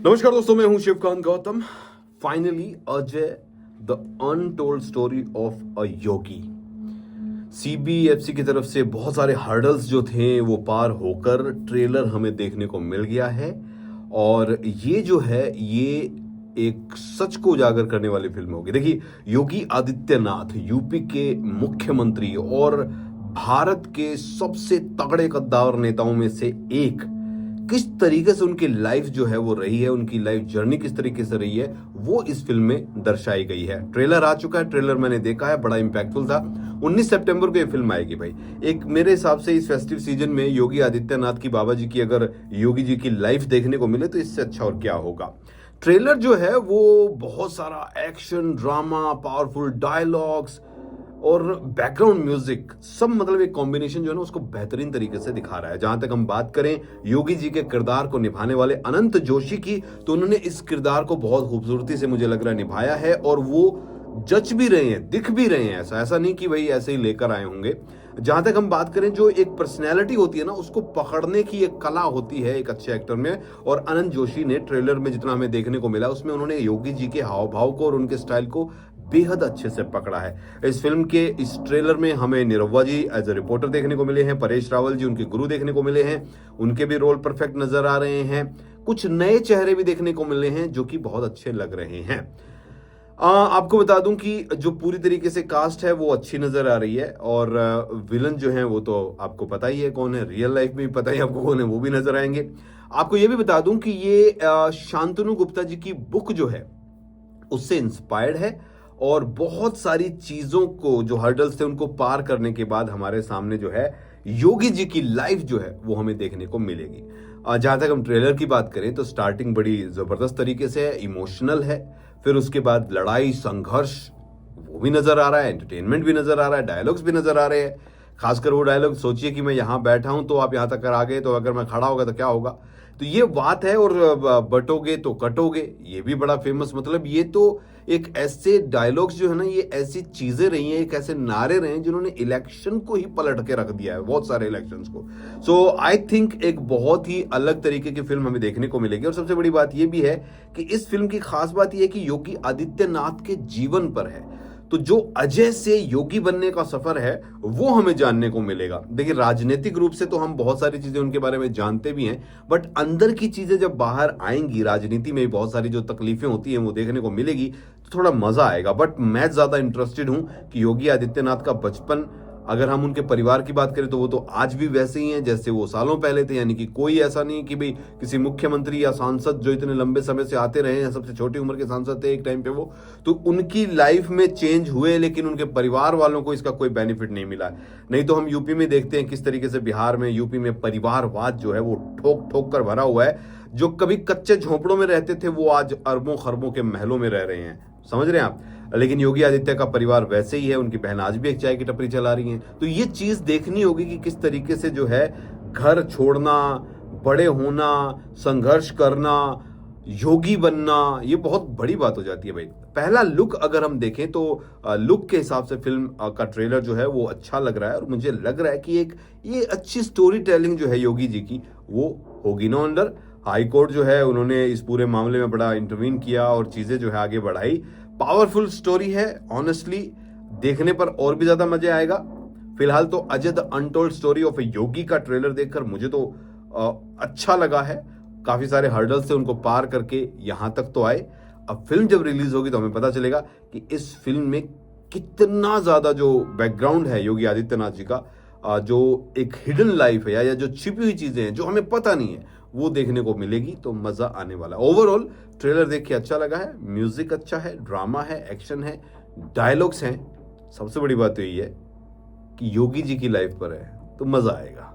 नमस्कार दोस्तों, मैं हूं Shivkant Gautam. Finally Ajay the untold story of a Yogi CBFC की तरफ से बहुत सारे हर्डल्स जो थे वो पार होकर ट्रेलर हमें देखने को मिल गया है। और ये जो है ये एक सच को उजागर करने वाली फिल्म होगी। देखिए, योगी आदित्यनाथ यूपी के मुख्यमंत्री और भारत के सबसे तगड़े कद्दावर नेताओं में से एक, किस तरीके से उनकी लाइफ जो है वो रही है, उनकी लाइफ जर्नी किस तरीके से रही है, वो इस फिल्म में दर्शाई गई है। ट्रेलर आ चुका है, ट्रेलर मैंने देखा है, बड़ा इंपैक्टफुल था। 19 सितंबर को ये फिल्म आएगी भाई। एक मेरे हिसाब से इस फेस्टिव सीजन में योगी आदित्यनाथ की, बाबा जी की, अगर योगी जी की लाइफ देखने को मिले तो इससे अच्छा और क्या होगा। ट्रेलर जो है वो बहुत सारा एक्शन, ड्रामा, पावरफुल डायलॉग्स और बैकग्राउंड म्यूजिक, सब मतलब एक कॉम्बिनेशन जो है ना उसको बेहतरीन तरीके से दिखा रहा है। जहां तक हम बात करें योगी जी के किरदार को निभाने वाले अनंत जोशी की, तो उन्होंने इस किरदार को बहुत खूबसूरती से, मुझे लग रहा है, निभाया है। और वो जच भी रहे हैं, दिख भी रहे हैं। ऐसा नहीं कि भाई ऐसे ही लेकर आए होंगे। जहां तक हम बात करें, जो एक पर्सनैलिटी होती है ना, उसको पकड़ने की एक कला होती है एक अच्छे एक्टर में। और अनंत जोशी ने ट्रेलर में जितना हमें देखने को मिला, उसमें उन्होंने योगी जी के हाव भाव को और उनके स्टाइल को बेहद अच्छे से पकड़ा है। इस फिल्म के इस ट्रेलर में हमें निरव्वा जी एज ए रिपोर्टर देखने को मिले हैं, परेश रावल जी उनके गुरु देखने को मिले हैं, उनके भी रोल परफेक्ट नजर आ रहे हैं। कुछ नए चेहरे भी देखने को मिले हैं जो कि बहुत अच्छे लग रहे हैं। आपको बता दूं कि जो पूरी तरीके से कास्ट है वो अच्छी नजर आ रही है। और विलन जो है वो तो आपको पता ही है कौन है, रियल लाइफ में भी पता ही आपको कौन है, वो भी नजर आएंगे। आपको ये भी बता दूं कि ये शांतनु गुप्ता जी की बुक जो है उससे इंस्पायर्ड है। और बहुत सारी चीजों को, जो हर्डल्स थे, उनको पार करने के बाद हमारे सामने जो है योगी जी की लाइफ जो है वो हमें देखने को मिलेगी। जहां तक हम ट्रेलर की बात करें तो स्टार्टिंग बड़ी जबरदस्त तरीके से है, इमोशनल है। फिर उसके बाद लड़ाई, संघर्ष वो भी नजर आ रहा है, एंटरटेनमेंट भी नजर आ रहा है, डायलॉग्स भी नजर आ रहे हैं। खासकर वो डायलॉग, सोचिए कि मैं यहां बैठा हूं तो आप यहां तक आ गए, तो अगर मैं खड़ा होगा तो क्या होगा। तो ये बात है। और बटोगे तो कटोगे, ये भी बड़ा फेमस, मतलब ये तो एक ऐसे डायलॉग्स जो है ना, ये ऐसी चीजें रही हैं, एक ऐसे नारे रहे हैं जिन्होंने इलेक्शन को ही पलट के रख दिया है, बहुत सारे इलेक्शंस को। सो आई थिंक एक बहुत ही अलग तरीके की फिल्म हमें देखने को मिलेगी। और सबसे बड़ी बात ये भी है कि इस फिल्म की खास बात यह है कि योगी आदित्यनाथ के जीवन पर है। तो जो अजय से योगी बनने का सफर है वो हमें जानने को मिलेगा। देखिए, राजनीतिक रूप से तो हम बहुत सारी चीजें उनके बारे में जानते भी हैं, बट अंदर की चीजें जब बाहर आएंगी, राजनीति में बहुत सारी जो तकलीफें होती हैं वो देखने को मिलेगी, तो थोड़ा मजा आएगा। बट मैं ज्यादा इंटरेस्टेड हूं कि योगी आदित्यनाथ का बचपन, अगर हम उनके परिवार की बात करें तो वो तो आज भी वैसे ही हैं जैसे वो सालों पहले थे। यानी कि कोई ऐसा नहीं कि भाई किसी मुख्यमंत्री या सांसद जो इतने लंबे समय से आते रहे हैं, सबसे छोटी उम्र के सांसद थे एक टाइम पे वो, तो उनकी लाइफ में चेंज हुए, लेकिन उनके परिवार वालों को इसका कोई बेनिफिट नहीं मिला। नहीं तो हम यूपी में देखते हैं किस तरीके से बिहार में, यूपी में परिवारवाद जो है वो ठोक ठोक कर भरा हुआ है। जो कभी कच्चे झोंपड़ों में रहते थे वो आज अरबों खरबों के महलों में रह रहे हैं, समझ रहे हैं आप। लेकिन योगी आदित्य का परिवार वैसे ही है, उनकी बहन आज भी एक चाय की टपरी चला रही है। तो ये चीज देखनी होगी कि किस तरीके से जो है घर छोड़ना, बड़े होना, संघर्ष करना, योगी बनना, ये बहुत बड़ी बात हो जाती है भाई। पहला लुक अगर हम देखें तो लुक के हिसाब से फिल्म का ट्रेलर जो है वो अच्छा लग रहा है। और मुझे लग रहा है कि एक ये अच्छी स्टोरी टेलिंग जो है योगी जी की वो होगी ना अंडर। हाई कोर्ट जो है उन्होंने इस पूरे मामले में बड़ा इंटरवीन किया और चीजें जो है आगे बढ़ाई। पावरफुल स्टोरी है, ऑनेस्टली देखने पर और भी ज्यादा मजा आएगा। फिलहाल तो Ajay the untold story of a Yogi का ट्रेलर देखकर मुझे तो अच्छा लगा है। काफी सारे हर्डल्स से उनको पार करके यहां तक तो आए। अब फिल्म जब रिलीज होगी तो हमें पता चलेगा कि इस फिल्म में कितना ज्यादा जो बैकग्राउंड है योगी आदित्यनाथ जी का, जो एक हिडन लाइफ है या जो छिपी हुई चीजें हैं जो हमें पता नहीं है, वो देखने को मिलेगी। तो मजा आने वाला है। ओवरऑल ट्रेलर देख के अच्छा लगा है। म्यूजिक अच्छा है, ड्रामा है, एक्शन है, डायलॉग्स हैं। सबसे बड़ी बात तो यही है कि योगी जी की लाइफ पर है, तो मजा आएगा।